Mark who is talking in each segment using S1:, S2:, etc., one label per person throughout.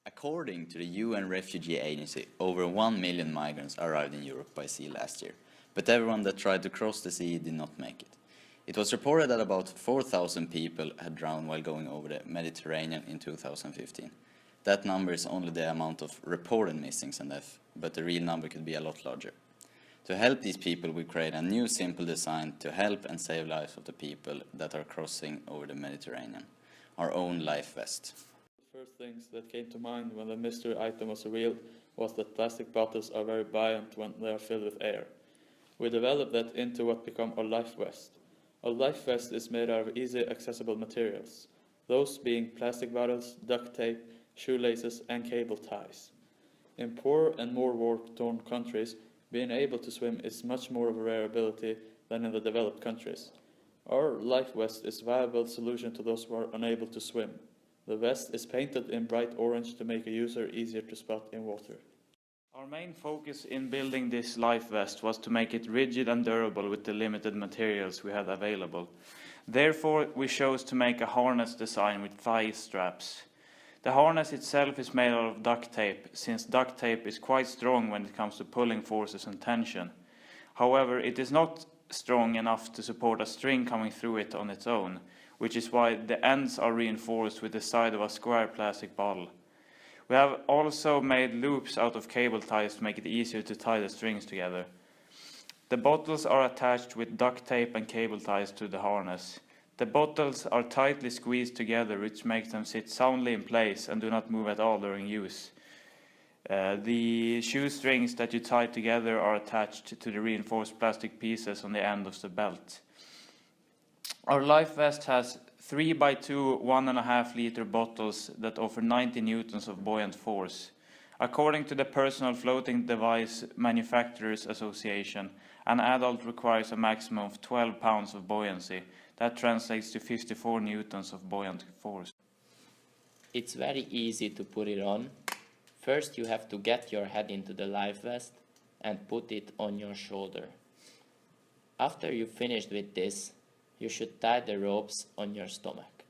S1: According to the UN Refugee Agency, over 1 million migrants arrived in Europe by sea last year, but everyone that tried to cross the sea did not make it. It was reported that about 4,000 people had drowned while going over the Mediterranean in 2015. That number is only the amount of reported missings and deaths, but the real number could be a lot larger. To help these people, we create a new simple design to help and save lives of the people that are crossing over the Mediterranean. Our own life vest.
S2: The first things that came to mind when the mystery item was revealed was that plastic bottles are very buoyant when they are filled with air. We developed that into what became our life vest. Our life vest is made out of easy accessible materials, those being plastic bottles, duct tape, shoelaces and cable ties. In poor and more war-torn countries, being able to swim is much more of a rare ability than in the developed countries. Our life vest is a viable solution to those who are unable to swim. The vest is painted in bright orange to make a user easier to spot in water. Our main focus in building this life vest was to make it rigid and durable with the limited materials we had available. Therefore, we chose to make a harness design with thigh straps. The harness itself is made out of duct tape, since duct tape is quite strong when it comes to pulling forces and tension. However, it is not strong enough to support a string coming through it on its own, which is why the ends are reinforced with the side of a square plastic bottle. We have also made loops out of cable ties to make it easier to tie the strings together. The bottles are attached with duct tape and cable ties to the harness. The bottles are tightly squeezed together, which makes them sit soundly in place and do not move at all during use. The shoestrings that you tie together are attached to the reinforced plastic pieces on the end of the belt. Our life vest has 3x2 1.5 liter bottles that offer 90 newtons of buoyant force. According to the Personal Floating Device Manufacturers Association, an adult requires a maximum of 12 pounds of buoyancy. That translates to 54 newtons of buoyant force.
S3: It's very easy to put it on. First you have to get your head into the life vest and put it on your shoulder. After you've finished with this, you should tie the ropes on your stomach.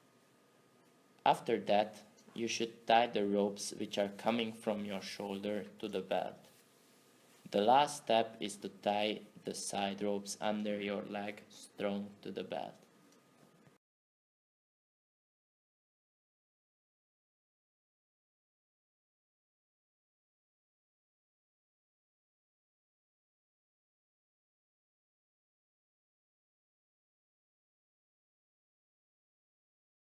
S3: After that, you should tie the ropes which are coming from your shoulder to the belt. The last step is to tie the side ropes under your leg strong to the belt.